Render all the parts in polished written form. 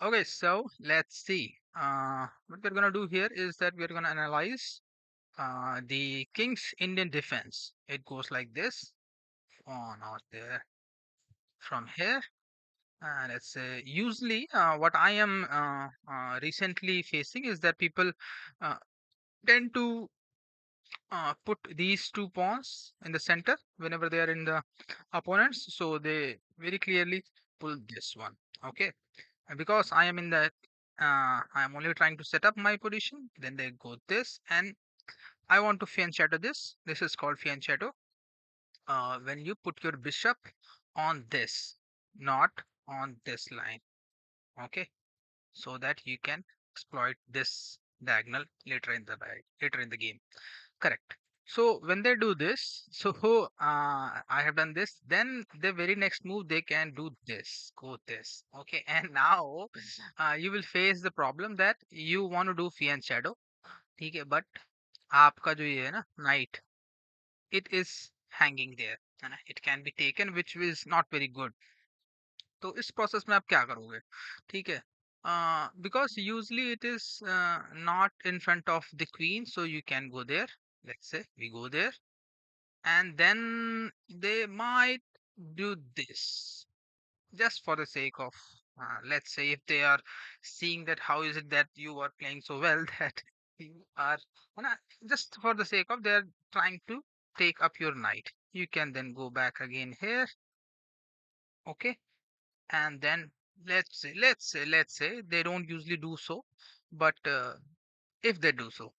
Okay, so let's see. What we're gonna do here is that we're gonna analyze the King's Indian defense. It goes like this. Oh, not there. From here, let's say usually what I am recently facing is that people uh, tend to put these two pawns in the center whenever they are in the opponents. So they very clearly pull this one. Okay, and because I am in the I am only trying to set up my position. Then they go this, and I want to fianchetto this. This is called fianchetto. When you put your bishop on this, not on this line. Okay, so that you can exploit this diagonal later in the game. Correct. So when they do this, so I have done this, then the very next move they can do this, go this. Okay, and now you will face the problem that you want to do fianchetto shadow. Okay, but आपका जो ये है ना knight, it is hanging there, है ना? It can be taken, which is not very good. तो इस process में आप क्या करोगे? ठीक है, because usually it is not in front of the queen, so you can go there. Let's say we go there, and then they might do this just for the sake of let's say if they are seeing that how is it that you are playing so well that you are uh, just for the sake of they're trying to take up your knight. You can then go back again here. Okay, and then let's say they don't usually do so, but if they do so,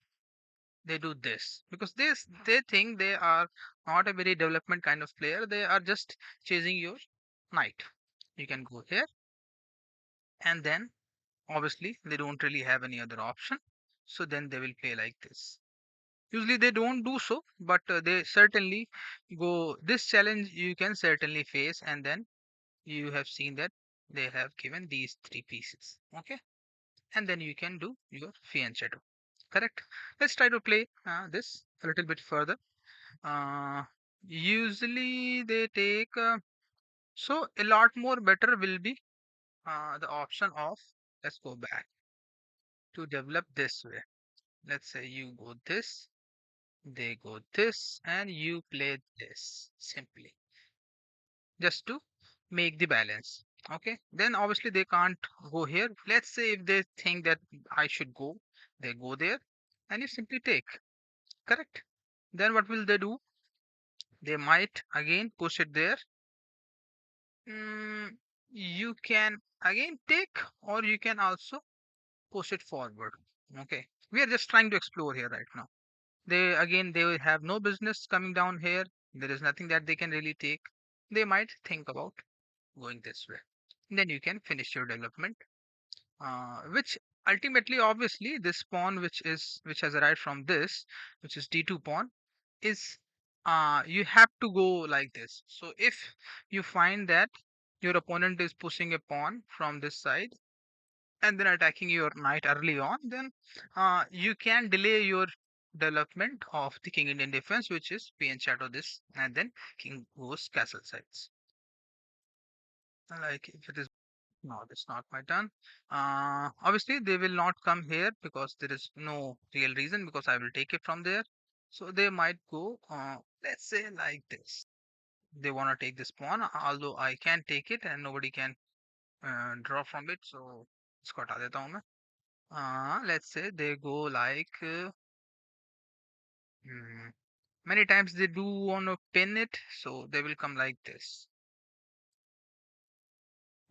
they do this because they think they are not a very development kind of player. They are just chasing your knight. You can go here, and then obviously they don't really have any other option, so then they will play like this. Usually they don't do so, but they certainly go this challenge you can certainly face, and then you have seen that they have given these three pieces. Okay, and then you can do your fianchetto. Correct. Let's try to play this a little bit further. uh, Usually they take so a lot more better will be the option of, let's go back to develop this way. Let's say you go this, they go this, and you play this simply just to make the balance. Okay, then obviously they can't go here. Let's say if they think that I should go, they go there, and you simply take. Correct. Then what will they do? They might again push it there. mm, you can again take, or you can also push it forward. Okay, we are just trying to explore here right now. They will have no business coming down here. There is nothing that they can really take. They might think about going this way. Then you can finish your development, which ultimately, obviously, this pawn which has arrived from this, which is d2 pawn, is you have to go like this. So if you find that your opponent is pushing a pawn from this side and then attacking your knight early on, then you can delay your development of the king Indian defense, which is pn shadow this, and then king goes castle sides. Like if it is, no, that's not my turn. Obviously they will not come here because there is no real reason, because I will take it from there. So they might go, let's say like this. They want to take this pawn, although I can take it and nobody can draw from it. So इसको हटा देता हूँ मैं. Let's say they go like hmm, many times they do want to pin it, so they will come like this.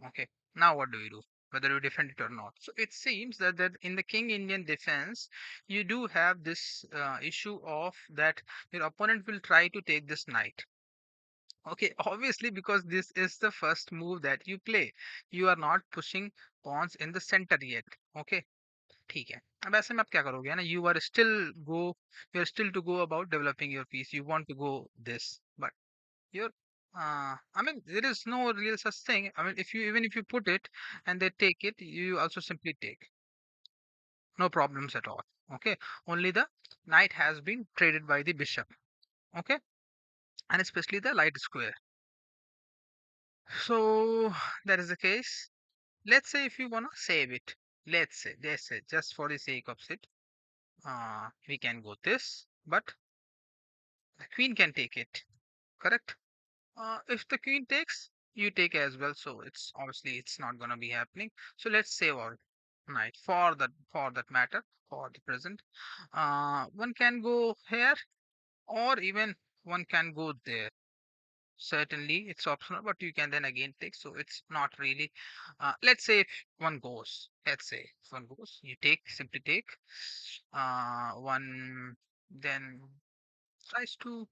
Okay, now what do you do? Whether you defend it or not. So it seems that in the King Indian defense, you do have this issue of that your opponent will try to take this knight. Okay, obviously because this is the first move that you play, you are not pushing pawns in the center yet. Okay, ठीक है. अब ऐसे में आप क्या करोगे, है ना? You are still to go about developing your piece. You want to go this, but you're I mean there is no real such thing. I mean if you even if you put it and they take it, you also simply take. No problems at all. Okay. Only the knight has been traded by the bishop. Okay. And especially the light square. So that is the case. let's say if you wanna save it, let's say just for the sake of it, we can go this, but the queen can take it, correct? If the queen takes, you take as well, so it's obviously it's not gonna be happening. So let's save our knight for that matter, for the present. One can go here, or even one can go there. Certainly, it's optional, but you can then again take. So it's not really. Let's say if one goes, let's say if one goes, you take, simply take. One then tries to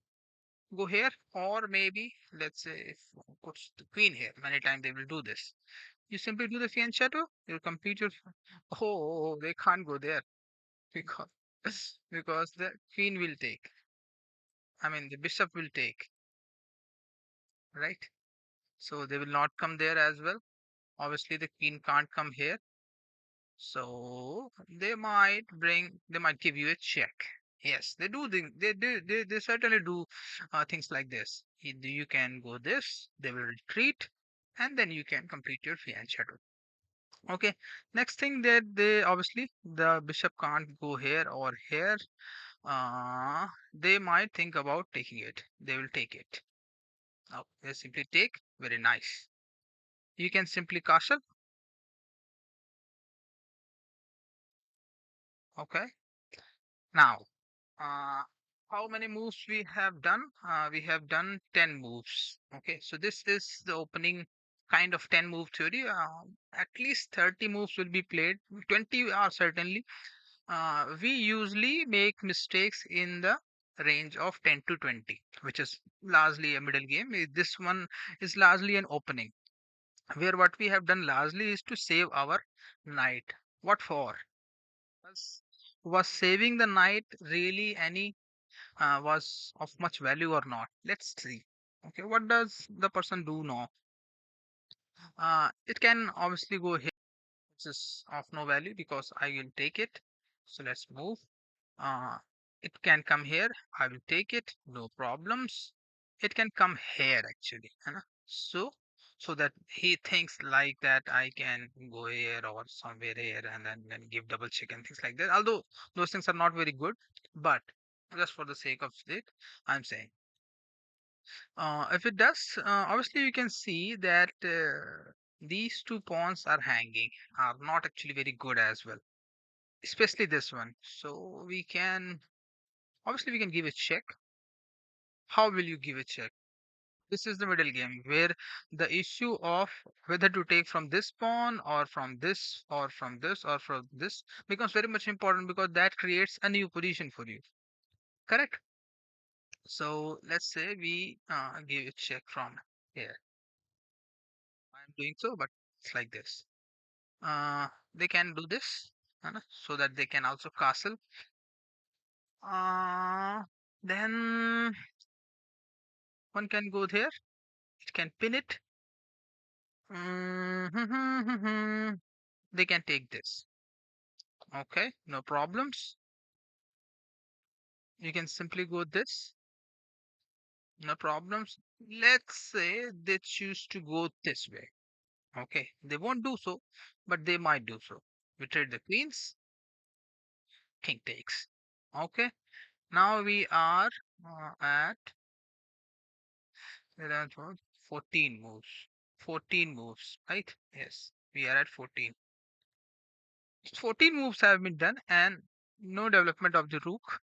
go here, or maybe let's say if one puts the queen here, many times they will do this. You simply do the fianchetto, you'll complete your. Oh, they can't go there because because the queen will take. I mean, the bishop will take, right? So they will not come there as well. Obviously, the queen can't come here. So they might give you a check. Yes, they do. They certainly do things like this. You can go this, they will retreat, and then you can complete your fianchetto. Okay. Next thing that they obviously the bishop can't go here or here. They might think about taking it. They will take it. Now they simply take. Very nice. You can simply castle. Okay. Now, uh, how many moves we have done? We have done 10 moves. Okay, so this is the opening kind of 10 move theory. At least 30 moves will be played. 20 are certainly. We usually make mistakes in the range of 10 to 20, which is largely a middle game. This one is largely an opening, where what we have done largely is to save our knight. What for? Was, was saving the knight really any was of much value or not? Let's see. Okay, what does the person do now? It can obviously go here, which is of no value because I will take it. So let's move. Uh, it can come here. I will take it. No problems. It can come here actually. है ना? So that he thinks like that I can go here or somewhere here and then give double check and things like that. Although those things are not very good, but just for the sake of it, I'm saying. If it does, obviously you can see that these two pawns are hanging, are not actually very good as well, especially this one. So we can, obviously we can give a check. How will you give a check? This is the middle game where the issue of whether to take from this pawn or from this or from this or from this becomes very much important because that creates a new position for you. Correct? So let's say we give a check from here. I'm doing so, but it's like this. They can do this so that they can also castle. Uh, then one can go there. It can pin it. They can take this. Okay, no problems. You can simply go this. No problems. Let's say they choose to go this way. Okay, they won't do so, but they might do so. We trade the queens. King takes. Okay, now we are at 11, 12, 14 moves. 14 moves, right? Yes, we are at 14. 14 moves have been done and no development of the rook.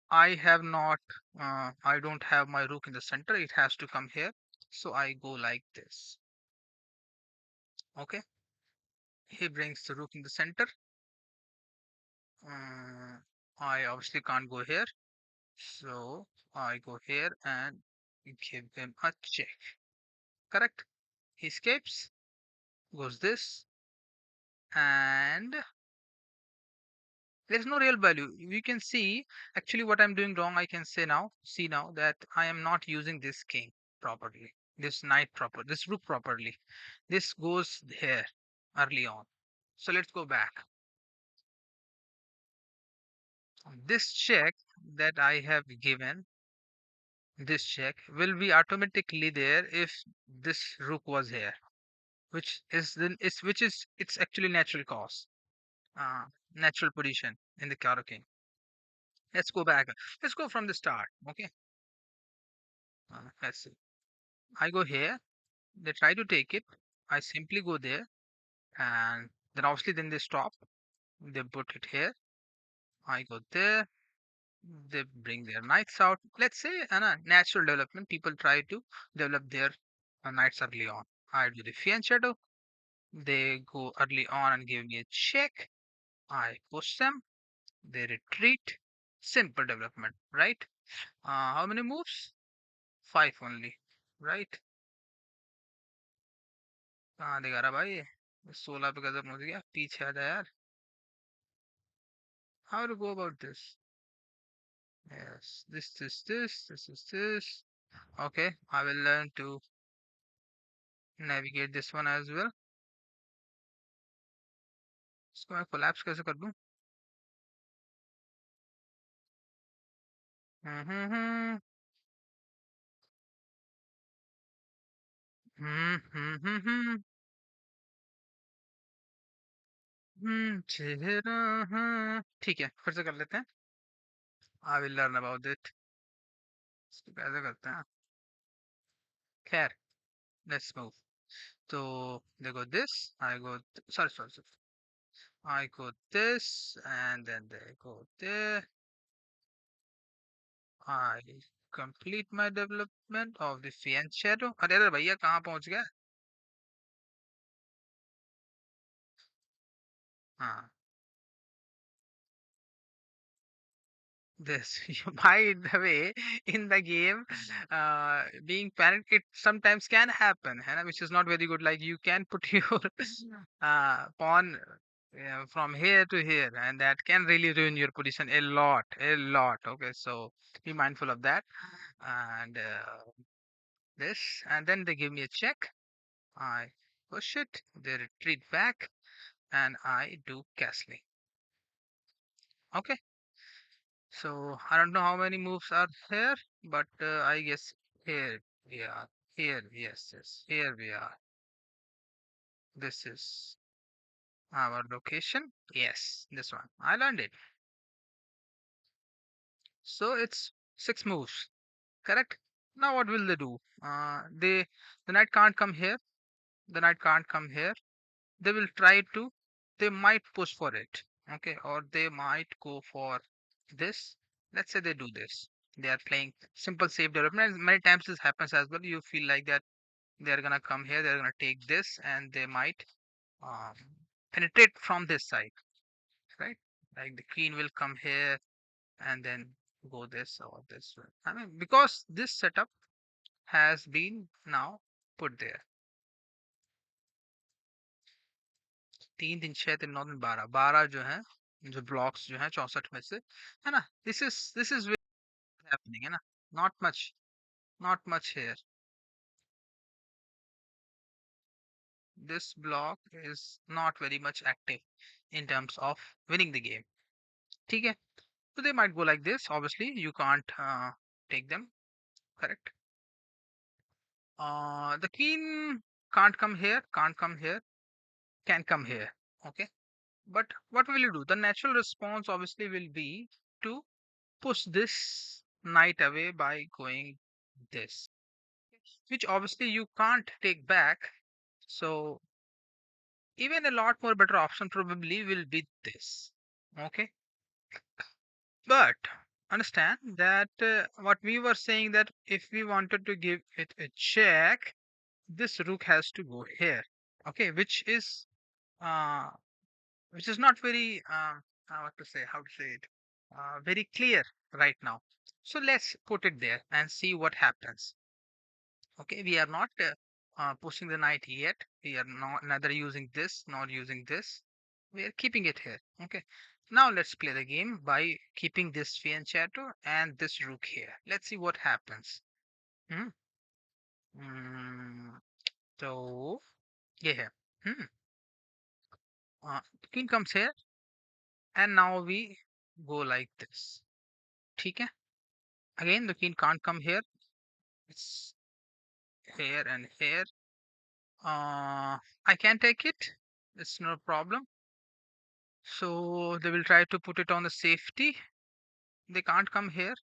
I have not, I don't have my rook in the center. It has to come here. So I go like this. Okay. He brings the rook in the center. Um, I obviously can't go here. So I go here and give him a check. Correct. He escapes, goes this, and there's no real value. You can see actually what I'm doing wrong. I can say now, see now that I am not using this king properly, this knight proper, this rook properly. This goes here early on. So let's go back. This check that I have given, this check will be automatically there if this rook was here. which is it's actually natural cause, uh, natural position in the Karo King. Let's go back. Let's go from the start. Okay. Let's see. I go here. They try to take it. I simply go there, and then obviously then they stop. They put it here. I go there. They bring their knights out. Let's say natural development. People try to develop their knights early on. I do the fianchetto. They go early on and give me a check. I push them. They retreat. Simple development, right? How many moves? Five only, right? कहाँ दिखा रहा भाई? 16 पे गजब पहुंच गया, पीछे आ जा यार. How to go about this? Yes, this is this. Okay, I will learn to navigate this one as well. इसको मैं collapse कैसे कर दूं? हम्म. हम्म. चेहरा. हाँ, ठीक है, फिर से कर लेते हैं. I will learn about it. इसको कैसे करते हैं? खैर, let's move. So they go this, I go, sorry. I go this, and then they go there. I complete my development of the fianchetto. अरे अरे भैया कहाँ पहुंच गया? हाँ, this. By the way, in the game, being parent, it sometimes can happen, है ना, which is not very good. Like you can put your pawn from here to here, and that can really ruin your position a lot. Okay, so be mindful of that. And this, and then they give me a check. I push it, they retreat back, and I do castling. Okay, so I don't know how many moves are here, but I guess here we are. Here, yes, here we are. This is our location. Yes, this one. I learned it. So it's six moves, correct? Now what will they do? The knight can't come here. The knight can't come here. They will try to. They might push for it, okay, or they might go for this. Let's say they do this. They are playing simple safe development. And many times this happens as well. You feel like that they are gonna come here, they're gonna take this, and they might um, penetrate from this side, right? Like the queen will come here and then go this or this way. I mean, because this setup has been now put there. 3 3 6 3 9 12 जो है, जो blocks जो है 64 में से, है ना? This is happening, है ना? Not much, not much here. This block is not very much active in terms of winning the game. ठीक है? So they might go like this. Obviously, you can't take them. Correct. The queen can't come here. Can't come here. Can come here. Okay. But what will you do? The natural response obviously will be to push this knight away by going this, which obviously you can't take back. So even a lot more better option probably will be this. Okay. But understand that what we were saying, that if we wanted to give it a check, this rook has to go here. Okay, uh, which is not very how to say it, very clear right now. So let's put it there and see what happens. Okay, we are not pushing the knight yet. We are not neither using this nor using this. We are keeping it here. Okay. Now let's play the game by keeping this fianchetto and this rook here. Let's see what happens. Hmm? Mm, so yeah. Here. Hmm. Queen comes here, and now we go like this. ठीक है? Again, the queen can't come here. It's here and here. I can take it. It's no problem. So they will try to put it on the safety. They can't come here.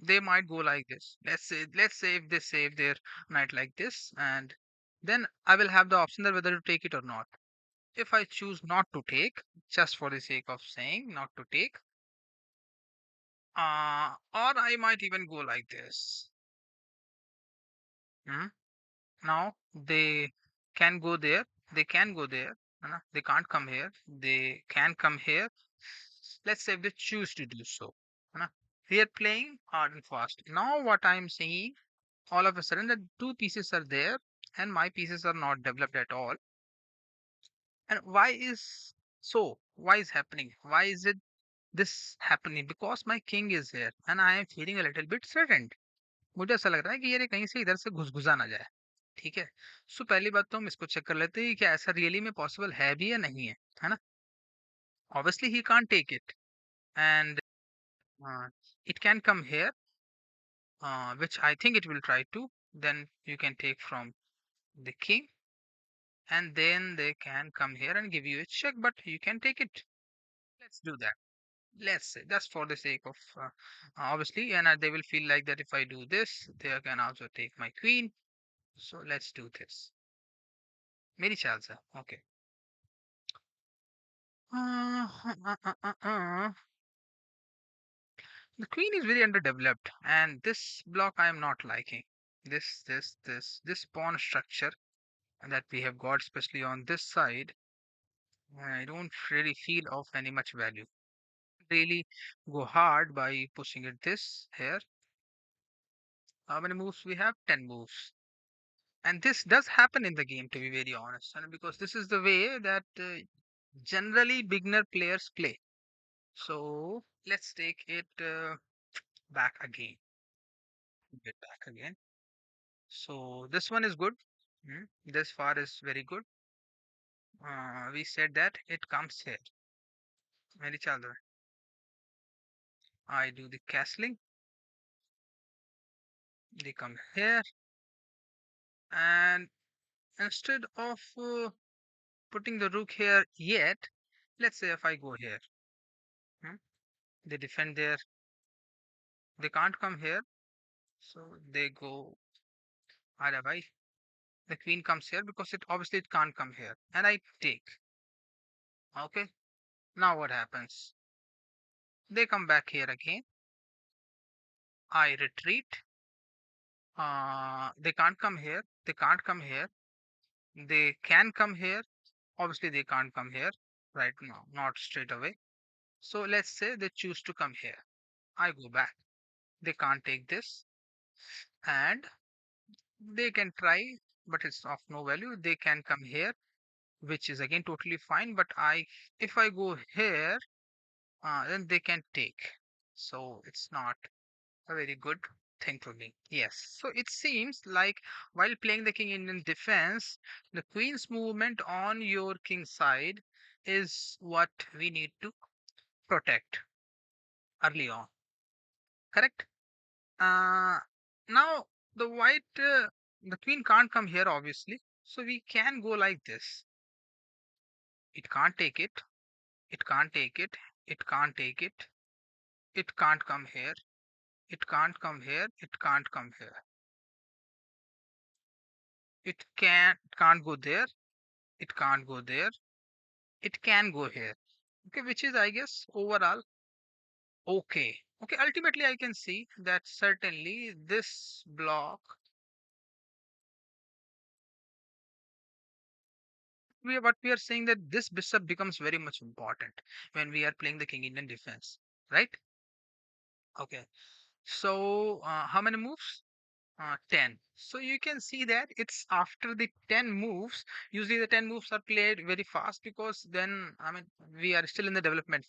They might go like this. Let's say if they save their knight like this, and then I will have the option that whether to take it or not. If I choose not to take, just for the sake of saying not to take, or I might even go like this. Hmm? Now they can go there. They can go there. They can't come here. They can come here. Let's say if they choose to do so. है We are playing hard and fast. Now what I'm seeing, all of a sudden the two pieces are there and my pieces are not developed at all. And why is so? Why is happening? Why is it this happening? Because my king is here and I am feeling a little bit threatened. मुझे ऐसा लग रहा है कि ये कहीं से इधर से घुस-घुसा ना जाए। ठीक है? सो पहली बात तो हम इसको चेक कर लेते हैं कि क्या ऐसा रियली में पॉसिबल है भी या नहीं है। है ना? Obviously he can't take it and it can come here, which I think it will try to. Then you can take from the king and then they can come here and give you a check, but you can take it. Let's do that. Let's say just for the sake of obviously, and they will feel like that if I do this, they can also take my queen. So let's do this. मेरी ख्याल से okay. Uh, uh, uh, uh, uh. The queen is very underdeveloped, and this block I am not liking. This pawn structure that we have got, especially on this side, I don't really feel of any much value. Really go hard by pushing it this here. How many moves we have? 10 moves. And this does happen in the game, to be very honest, and because this is the way that generally beginner players play. So let's take it back again. Get back again. So this one is good. This far is very good. We said that it comes here. Very chalda. I do the castling. They come here, and instead of putting the rook here yet, let's say if I go here, hmm, they defend there. They can't come here, so they go. Otherwise, the queen comes here because it obviously it can't come here, and I take. Okay. Now what happens? They come back here again. I retreat. They can't come here. They can't come here. They can come here. Obviously, they can't come here right now, not straight away. So let's say they choose to come here. I go back. They can't take this, and they can try, but it's of no value. They can come here, which is again totally fine. But if I go here, then they can take. So it's not a very good thing for me. Yes. So it seems like while playing the king Indian defense, the queen's movement on your king side is what we need to protect early on. Correct? Uh, now the queen can't come here obviously. So we can go like this. It can't take it. It can't take it. It can't take it. It can't come here. It can't come here. It can't come here. It can't go there. It can't go there. It can go here. Okay, which is I guess overall okay. Okay, ultimately I can see that certainly this block what we are saying that this bishop becomes very much important when we are playing the king Indian defense, right? Okay. So how many moves? 10. So you can see that it's after the 10 moves. Usually the 10 moves are played very fast because then, I mean, we are still in the development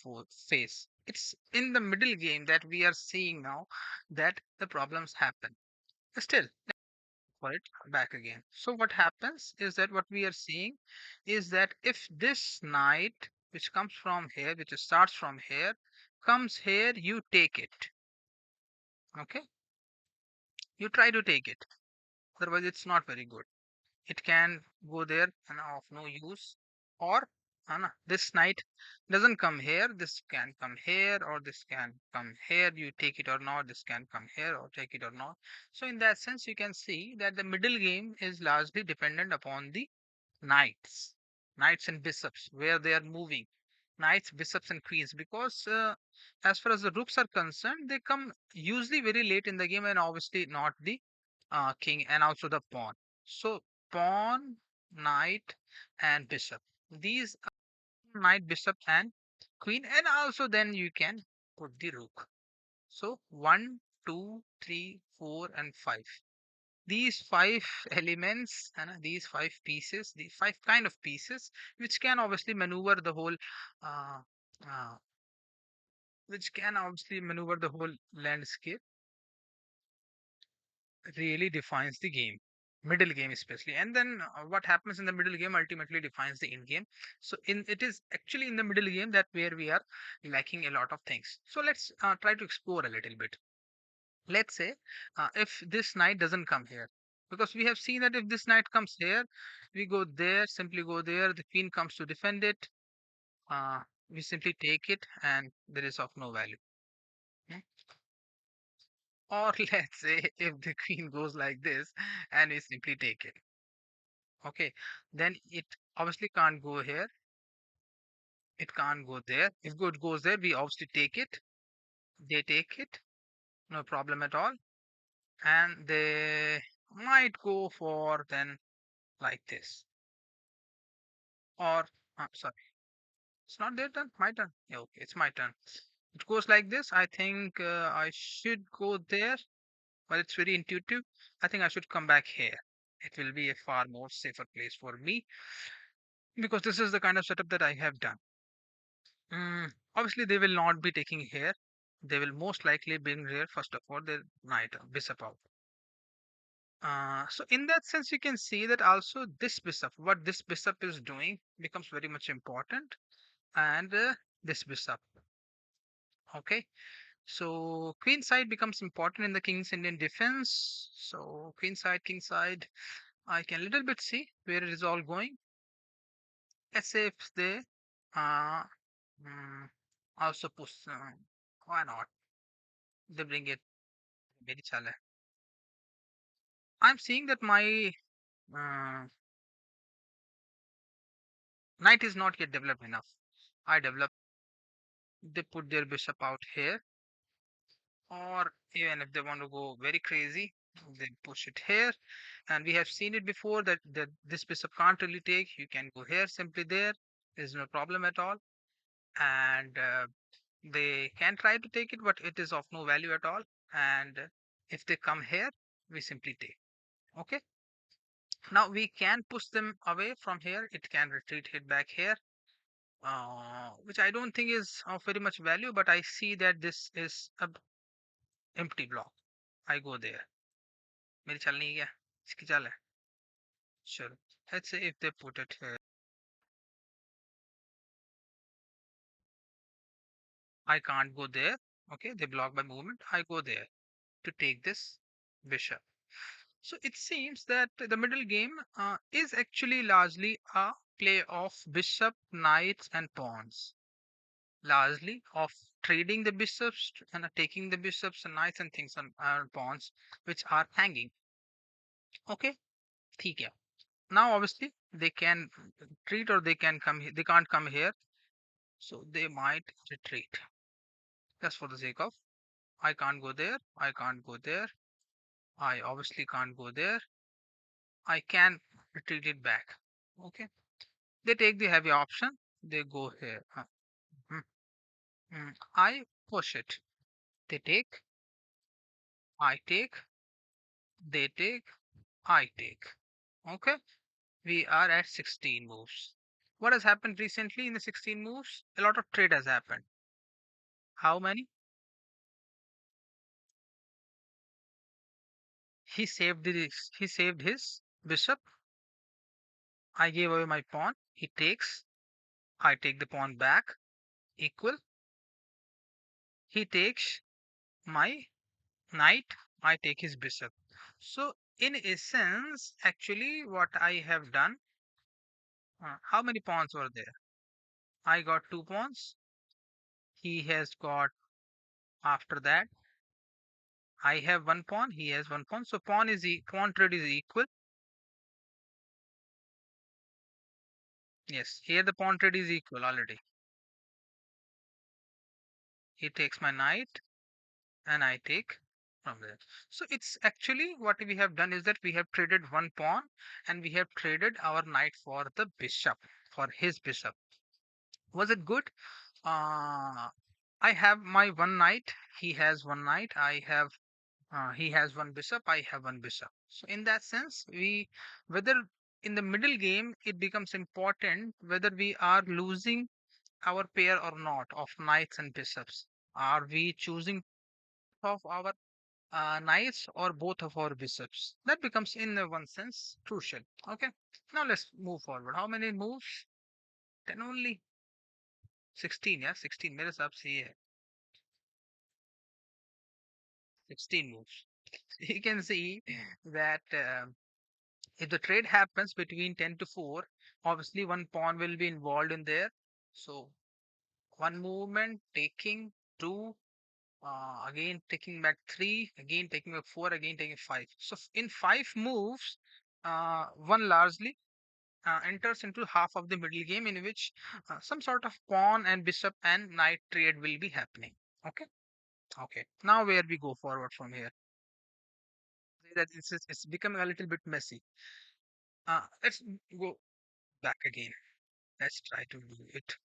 phase. It's in the middle game that we are seeing now that the problems happen. Still, for it back again. So what happens is that what we are seeing is that if this knight, which comes from here, which starts from here, comes here, you take it. Okay, you try to take it. Otherwise, it's not very good. It can go there and of no use. Or this knight doesn't come here, this can come here, or this can come here. You take it or not, this can come here or take it or not. So in that sense, you can see that the middle game is largely dependent upon the knights and bishops, where they are moving. Knights, bishops, and queens, because as far as the rooks are concerned, they come usually very late in the game, and obviously not the king and also the pawn. So pawn, knight, and bishop. These are knight, bishop, and queen, and also then you can put the rook. So one, two, three, four, and five. These five elements and these five pieces, the five kind of pieces, which can obviously maneuver the whole, uh, uh, landscape, really defines the game, middle game especially. And then what happens in the middle game ultimately defines the end game. So in it is actually in the middle game that where we are lacking a lot of things. So let's try to explore a little bit. Let's say if this knight doesn't come here, because we have seen that if this knight comes here, we go there, simply go there, the queen comes to defend it, uh, we simply take it and there is of no value. Hmm? Or let's say if the queen goes like this and we simply take it, okay, then it obviously can't go here, it can't go there. If it goes there, we obviously take it, they take it, no problem at all. And they might go for then like this, or sorry, it's not their turn, my turn. Yeah, okay, it's my turn. It goes like this. I think I should go there, but it's very intuitive. I think I should come back here. It will be a far more safer place for me, because this is the kind of setup that I have done. Obviously, they will not be taking here. They will most likely bring here first of all the knight, bishop out. So in that sense, you can see that also this bishop, what this bishop is doing becomes very much important, and this bishop. Okay, so queen side becomes important in the king's Indian defense. So queen side, king side, I can little bit see where it is all going. Let's say if they uh, mm, also push, why not? They bring it very chale. I'm seeing that my uh, knight is not yet developed enough. I develop. They put their bishop out here, or even if they want to go very crazy, they push it here. And we have seen it before that this bishop can't really take. You can go here, simply there. There's no problem at all. And they can try to take it, but it is of no value at all. And if they come here, we simply take. Okay. Now we can push them away from here. It can retreat it back here, which I don't think is of very much value. But I see that this is a empty block. I go there. मेरी चल नहीं गया इसकी चल है Sure. Let's say if they put it here, I can't go there. Okay, they block my movement. I go there to take this bishop. So it seems that the middle game is actually largely a play of bishop, knights, and pawns. Largely of trading the bishops and taking the bishops and knights and things and pawns which are hanging. Okay, ठीक है. Now obviously they can retreat or they can come. They can't come here, so they might retreat. Just for the sake of, I can't go there, I can't go there, I obviously can't go there, I can retreat it back. Okay, they take the heavy option, they go here. Mm, I push it, they take, I take, they take, I take. Okay, we are at 16 moves. What has happened recently in the 16 moves? A lot of trade has happened. How many? He saved his bishop. I gave away my pawn. He takes. I take the pawn back. Equal. He takes my knight. I take his bishop. So In a sense, actually, what I have done, how many pawns were there? I got two pawns. He has got, after that, I have one pawn. He has one pawn. So pawn trade is equal. Yes, here the pawn trade is equal already. He takes my knight and I take from there. So it's actually what we have done is that we have traded one pawn and we have traded our knight for the bishop, for his bishop. Was it good? Uh, I have my one knight. He has one knight. He has one bishop. I have one bishop. So in that sense, whether in the middle game, it becomes important whether we are losing our pair or not of knights and bishops. Are we choosing of our knights or both of our bishops? That becomes, in one sense, crucial. Okay. Now let's move forward. How many moves? 10 only. 16, yeah, 16. मेरे हिसाब से ये है 16 moves. You can see that if the trade happens between 10 to 4, obviously one pawn will be involved in there. So one movement taking two, again taking back three, again taking back four, again taking five. So in five moves, one largely enters into half of the middle game in which some sort of pawn and bishop and knight trade will be happening. Okay. Okay. Now where we go forward from here? That it's becoming a little bit messy. Let's go back again. Let's try to do it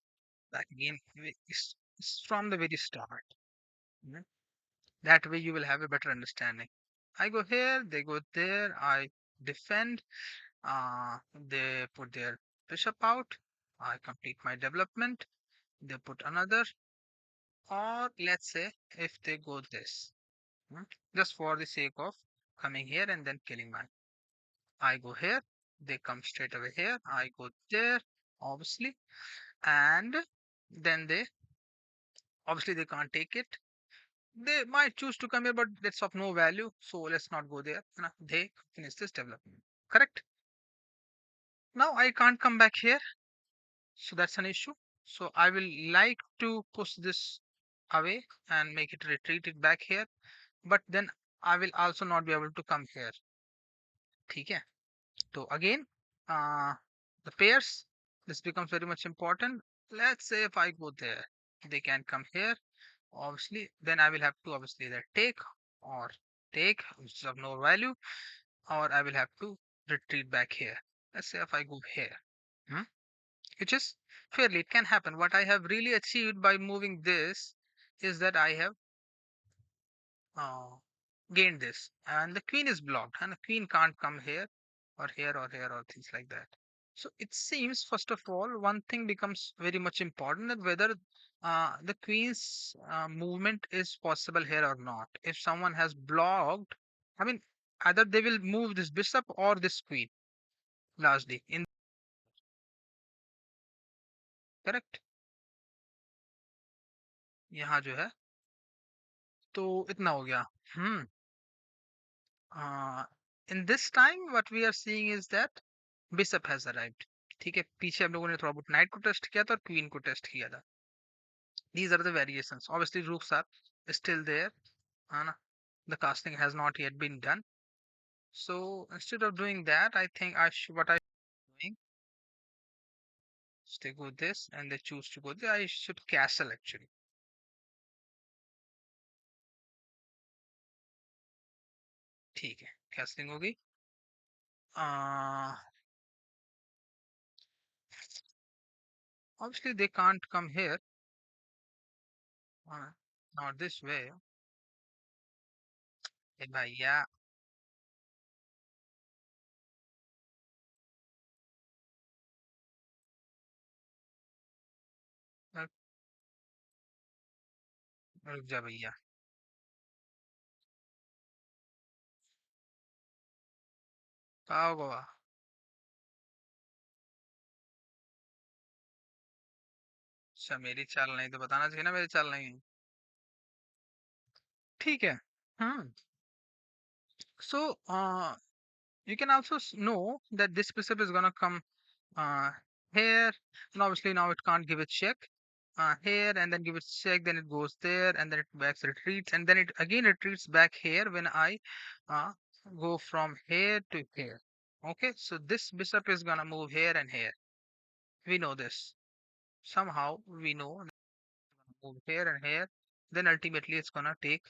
back again. It's from the very start. Mhm. That way you will have a better understanding. I go here, they go there, I defend, they put their bishop out, I complete my development, they put another, or let's say if they go this, mm, just for the sake of coming here and then killing mine. I go here, they come straight away here, I go there, obviously, and then they obviously they can't take it. They might choose to come here, but that's of no value, so let's not go there. They finish this development. Correct? Now I can't come back here, so that's an issue. So I will like to push this away and make it retreat it back here, but then I will also not be able to come here. Okay. So again, uh, the pairs, this becomes very much important. Let's say if I go there, they can come here. Obviously, then I will have to obviously either or take, which is of no value, or I will have to retreat back here. Let's say if I go here, hmm, which is fairly, it can happen. What I have really achieved by moving this is that I have uh, gained this, and the queen is blocked, and the queen can't come here or here or here or things like that. So it seems, first of all, one thing becomes very much important, that whether the queen's movement is possible here or not. If someone has blocked, I mean, either they will move this bishop or this queen largely in, correct, यहाँ जो है तो इतना हो गया. हम्म in this time what we are seeing is that bishop has arrived. ठीक है, पीछे हम लोगों ने थोड़ा बहुत नाइट को टेस्ट किया था और क्वीन को टेस्ट किया था. These are the variations. Obviously rooks are still there, है ना? The casting has not yet been done. So instead of doing that, I think what I doing is they go this and they choose to go there. I should castle actually. ठीक है, castling हो गई. uh, Obviously they can't come here, uh, not this way. ए भैया, रुक रुक जा भैया. कहाँ होगा? अच्छा, मेरी चाल नहीं तो बताना चाहिए ना, मेरी चाल नहीं है. ठीक है. हम्म. सो You can also know that this bishop is gonna come uh, here, and obviously now it can't give it check here, and then give it check, then it goes there, and then it backs retreats, and then it again retreats back here when I uh, go from here to here. Okay, so this bishop is gonna move here and here. We know this. Somehow we know that it's gonna move here and here. Then ultimately it's gonna take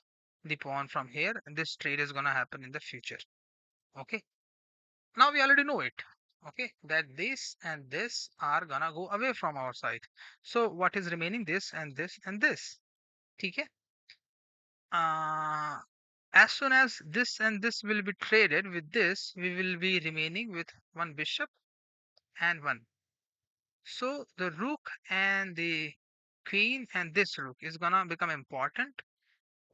the pawn from here, and this trade is gonna happen in the future. Okay, now we already know it. Okay, that this and this are gonna go away from our side. So what is remaining? This and this and this. Okay. uh, as soon as this and this will be traded with this, we will be remaining with one bishop and one. So the rook and the queen and this rook is gonna become important.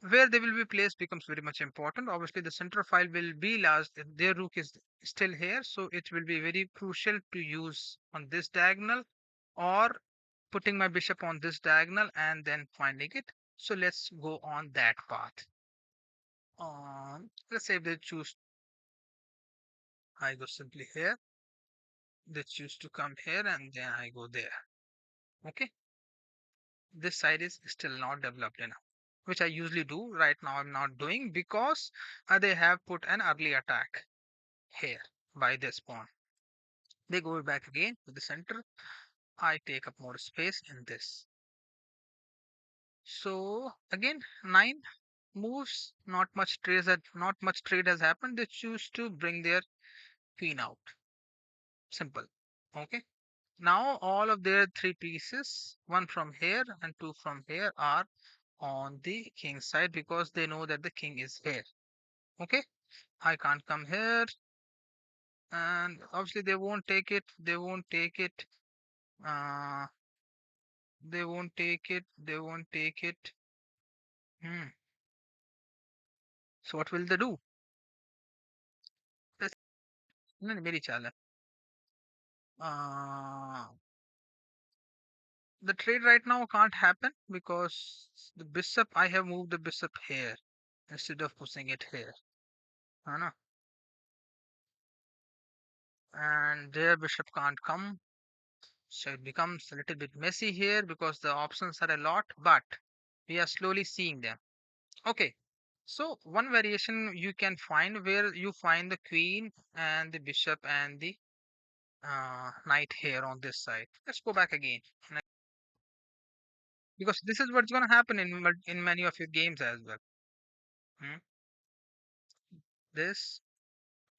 Where they will be placed becomes very much important. Obviously the center file will be last, their rook is still here, so it will be very crucial to use on this diagonal, or putting my bishop on this diagonal and then finding it. So let's go on that path. Let's say if they choose, I go simply here, they choose to come here, and then I go there. Okay, this side is still not developed enough, which I usually do. Right now I'm not doing because they have put an early attack here by this pawn. They go back again to the center. I take up more space in this. So again, 9 moves, not much trade has happened. They choose to bring their queen out. Simple. Okay. Now all of their three pieces, one from here and two from here, are on the king side because they know that the king is here. Okay. I can't come here, and obviously they won't take it. They won't take it. Uh, they won't take it. They won't take it. Hmm. So what will they do? That's not very challenge. Uh, the trade right now can't happen because the bishop. I have moved the bishop here instead of pushing it here. है and their bishop can't come. So it becomes a little bit messy here because the options are a lot, but we are slowly seeing them. Okay. So one variation you can find where you find the queen and the bishop and the knight here on this side. Let's go back again because this is what's going to happen in in many of your games as well. Hmm? This,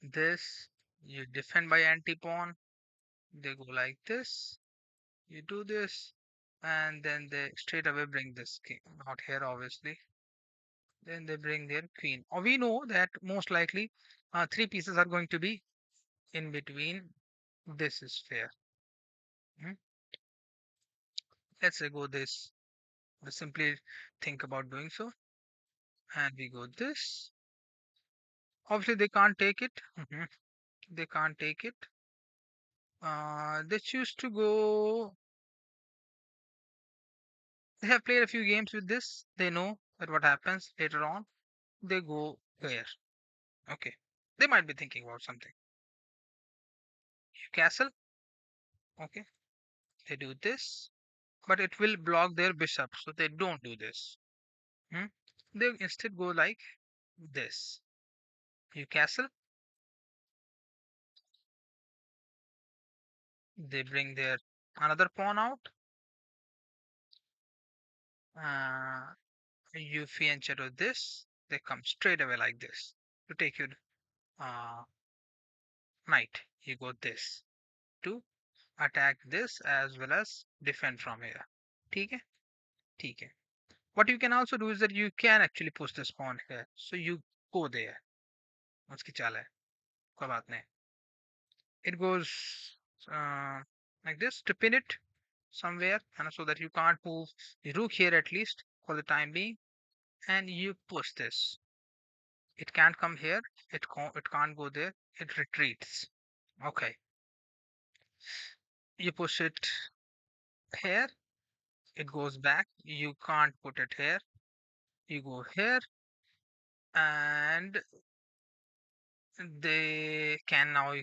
this, you defend by anti-pawn. They go like this. You do this, and then they straight away bring this king. Not here, obviously. Then they bring their queen. Or we know that most likely three pieces are going to be in between. This is fair. Hmm? Let's say go this. We simply think about doing so. And we go this. Obviously, they can't take it. They can't take it. They choose to go. They have played a few games with this. They know that what happens later on. They go there. Okay. They might be thinking about something. Castle. Okay. They do this. But it will block their bishop. So they don't do this. Hmm? They instead go like this. You castle. They bring their another pawn out. Uh, you fianchetto to this. They come straight away like this to take your uh, knight. You go this to attack this as well as defend from here. ठीक है? ठीक है. What you can also do is that you can actually push this pawn here. So you go there. उसकी चाल है. कोई बात नहीं. It goes uh, like this to pin it somewhere, and so that you can't move the rook here at least for the time being. And you push this. It can't come here. It can't go there. It retreats. Okay. You push it here. It goes back. You can't put it here. You go here, and they can now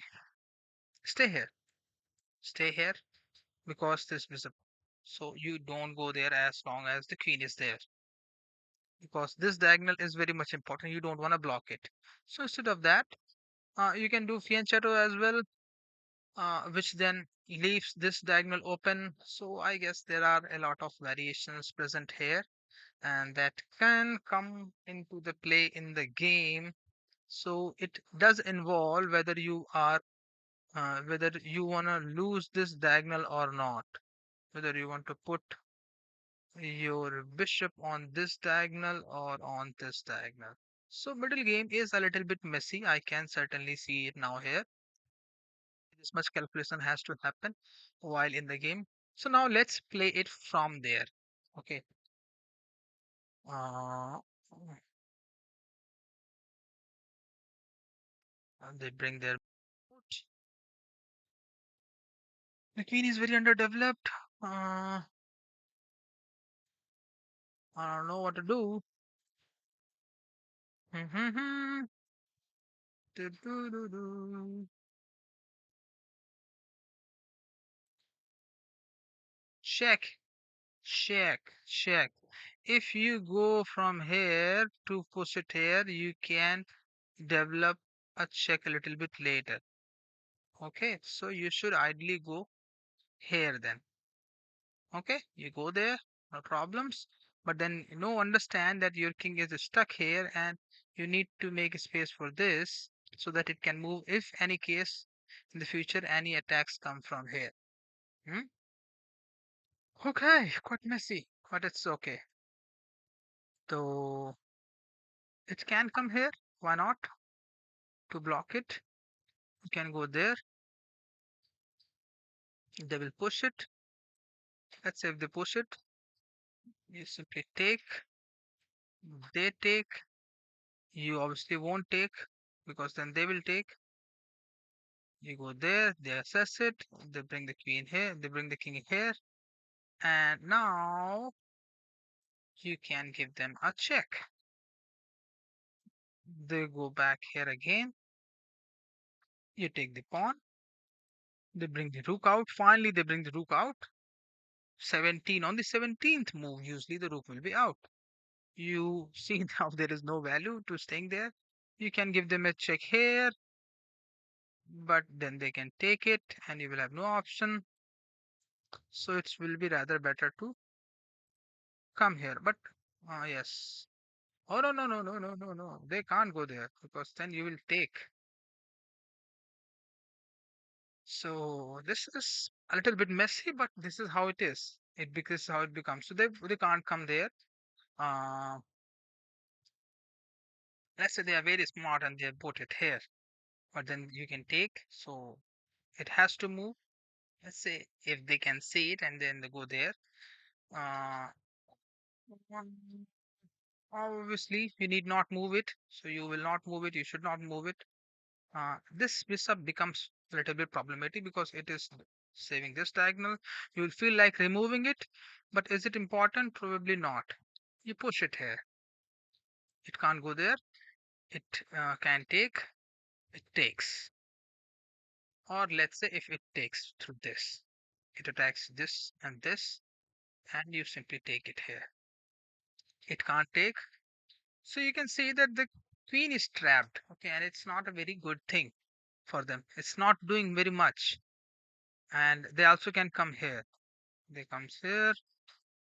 stay here. Stay here because this bishop. So you don't go there as long as the queen is there because this diagonal is very much important. You don't want to block it. So instead of that, you can do fianchetto as well, which then leaves this diagonal open. So I guess there are a lot of variations present here, and that can come into the play in the game. So it does involve whether you want to lose this diagonal or not, whether you want to put your bishop on this diagonal or on this diagonal. So middle game is a little bit messy. I can certainly see it now here. This much calculation has to happen while in the game. So now let's play it from there. Okay. Uh, they bring their boat. The queen is very underdeveloped. I don't know what to do. Do-do-do-do. Check, check. If you go from here to push it here, you can develop a check a little bit later. Okay, so you should ideally go here then. Okay, you go there, no problems. But then understand that your king is stuck here and you need to make space for this so that it can move if any case in the future any attacks come from here. Hmm? Okay, quite messy, but it's okay. So it can come here. Why not? To block it, you can go there. They will push it. Let's say if they push it, you simply take. They take. You obviously won't take because then they will take. You go there, they assess it, they bring the queen here, they bring the king here, and now you can give them a check. They go back here again, you take the pawn, they bring the rook out, finally they bring the rook out. 17 on the 17th move, usually the rook will be out. You see now there is no value to staying there. You can give them a check here, but then they can take it and you will have no option. So it will be rather better to come here. But yes. Oh no no no no no no no. They can't go there because then you will take. So this is a little bit messy, but this is how it is. It because how it becomes. So they can't come there. Uh, let's say they are very smart and they put it here, but then you can take. So it has to move. Let's say if they can see it and then they go there. Uh, um, obviously you need not move it. So you will not move it. You should not move it. This bishop becomes a little bit problematic because it is saving this diagonal. You will feel like removing it, but is it important? Probably not. You push it here. It can't go there. It can take. It takes. Or let's say if it takes through this, it attacks this and this, and you simply take it here. It can't take. So you can see that the queen is trapped. Okay, and it's not a very good thing for them. It's not doing very much. And they also can come here. They comes here,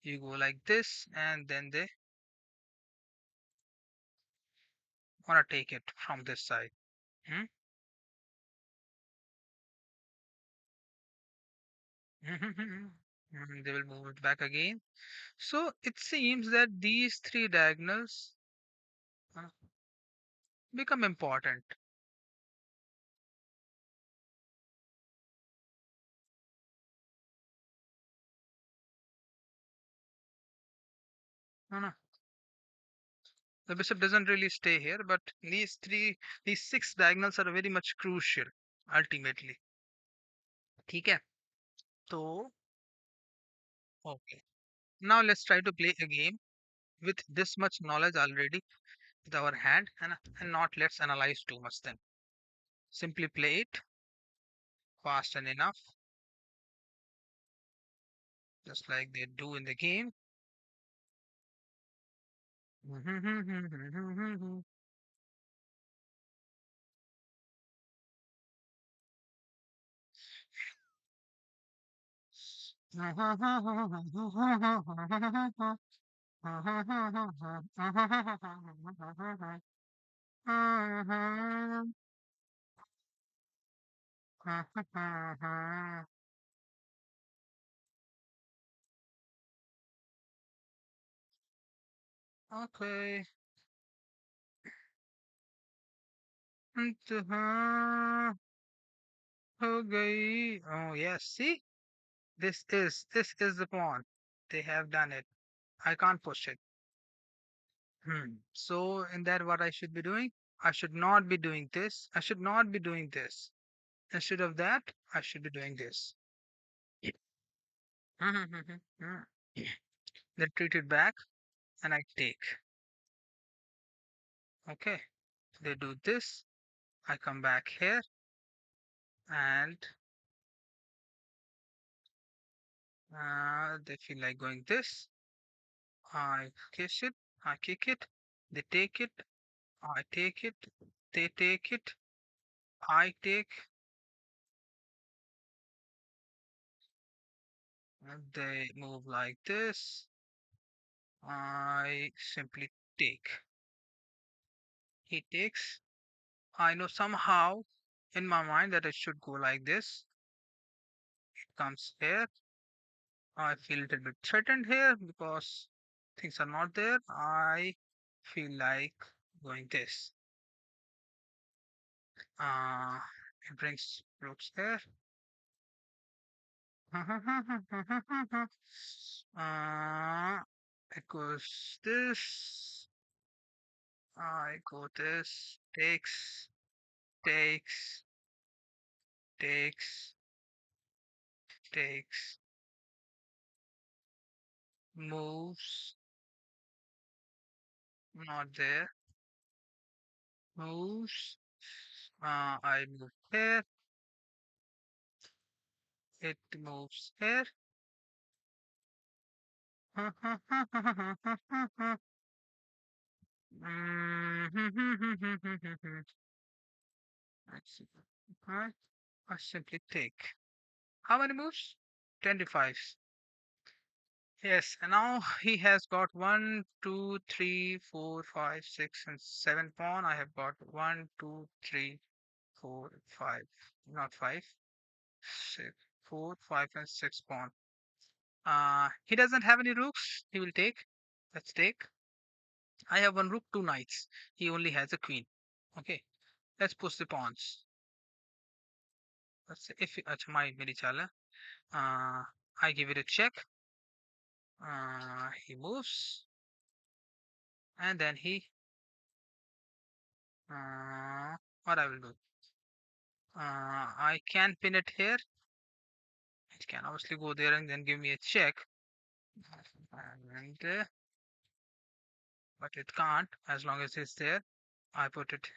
you go like this, and then they wanna take it from this side. Hmm? And they will move it back again. So it seems that these three diagonals uh, become important. No, no, the bishop doesn't really stay here, but these six diagonals are very much crucial ultimately. ठीक है? तो okay. Now let's try to play a game with this much knowledge already with our hand and not let's analyze too much then. Simply play it fast and enough, just like they do in the game. Okay. Okay. Oh yes. See, this is the pawn. They have done it. I can't push it. So in that, what I should be doing? I should not be doing this. I should not be doing this. Instead of that, I should be doing this. Then treat it back, and I take. Okay. They do this. I come back here, and they feel like going this. I kiss it. I kick it. They take it. I take it. They take it. I take. They move like this. I simply take. He takes. I know somehow in my mind that it should go like this. It comes here. I feel a little bit threatened here because things are not there. I feel like going this. Uh, it brings rooks here. It goes this. I go this. Takes, takes, takes, moves, not there, moves. I move here, it moves here. Let's see. Right? I simply take. How many moves? 25. Yes, and now he has got one, two, three, four, five, six, and seven pawn. I have got one, two, three, four, five, not five, six, four, five, and six pawn. He doesn't have any rooks. He will take. Let's take. I have one rook, two knights. He only has a queen. Okay, let's push the pawns. Let's say if अच्छा my मेरी चाल है. I give it a check. He moves, and then he what I will do. I can pin it here. It can obviously go there and then give me a check, and but it can't as long as it's there. I put it.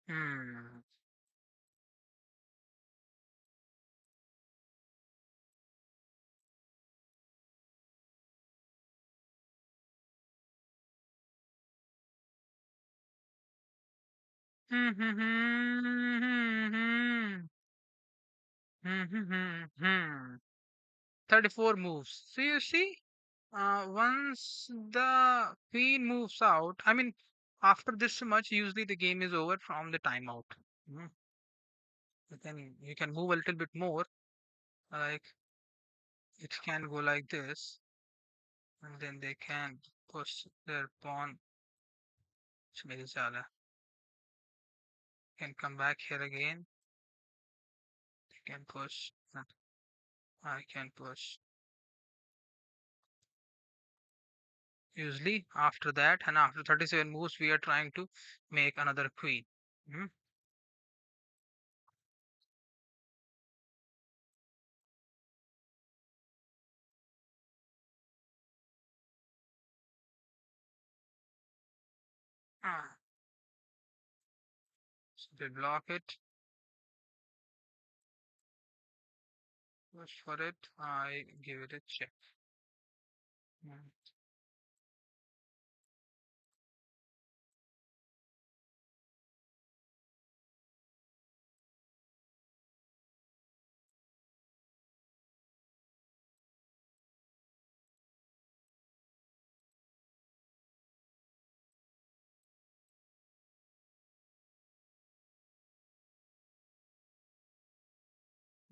Hmm. Hmm. 34 moves. So you see, once the queen moves out, I mean, after this much, usually the game is over from the timeout. Mhm. You can move a little bit more, like it can go like this, and then they can push their pawn. मेरी चाल है. Can come back here again. Can push. I can push. Usually after that and after 37 moves we are trying to make another queen. Hmm. Ah, so they block it, push for it, I give it a check. Hmm.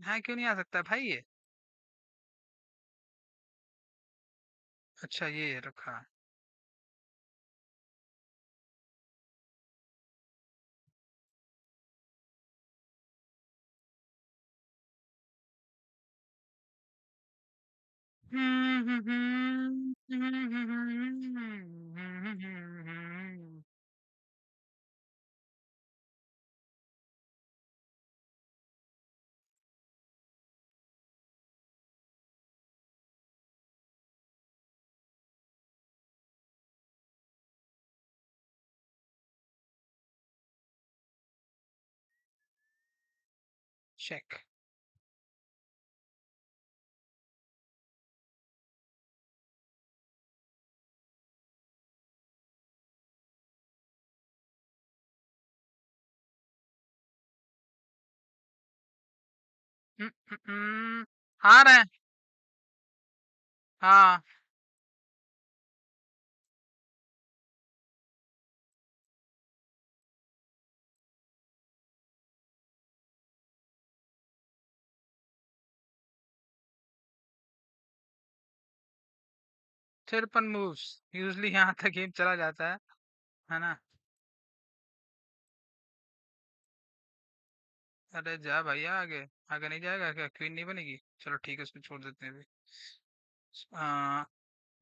यहाँ क्यों नहीं आ सकता भाई ये? अच्छा ये रखा। Check. आ रहे हैं। हाँ। 53 मूव्स यूजली यहाँ तक गेम चला जाता है ना? अरे जा भैया आगे। आगे नहीं जाएगा क्या? क्वीन नहीं बनेगी? चलो ठीक है उसको छोड़ देते हैं अभी।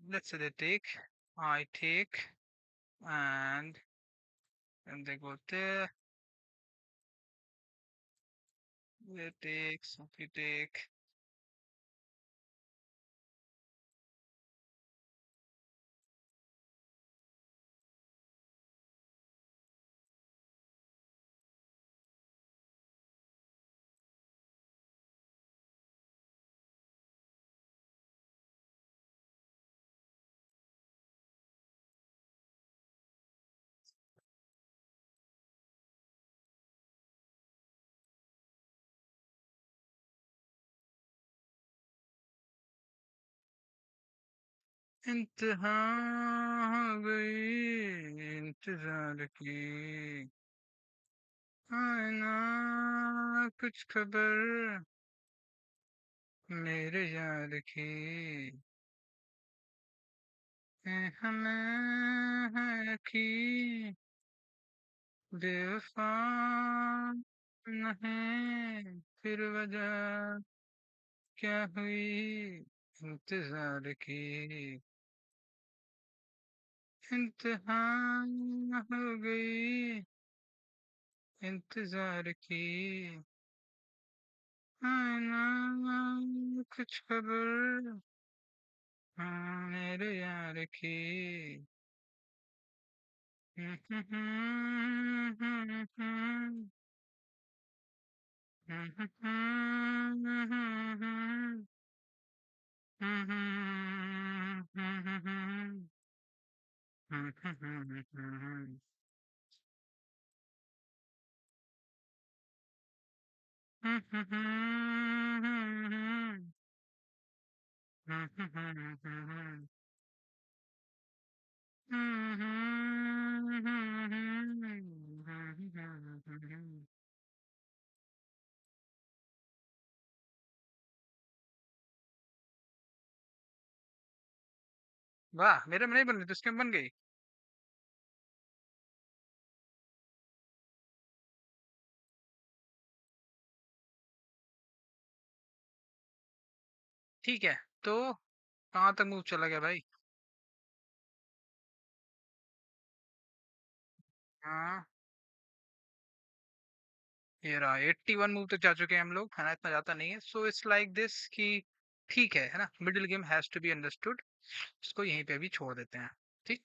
Let's say they take, I take, and they go there. They take, Sophie take. इंतहा हो गई इंतजार की, आए ना कुछ खबर मेरे यार की, हमें है की बेवफा नहीं, फिर वजह क्या हुई इंतजार की, इंतहा हो गई इंतजार की, आए ना कुछ खबर मेरे यार की। वाह मेरे में नहीं बन रही तो इसके में बन गई। ठीक है, तो कहाँ तक मूव चला गया भाई? हाँ, ये रहा 81 मूव तक जा चुके हैं हम लोग, है ना? इतना जाता नहीं है, सो इट्स लाइक दिस कि ठीक है ना? Middle game has to be understood. इसको यहीं पे भी छोड़ देते हैं। ठीक।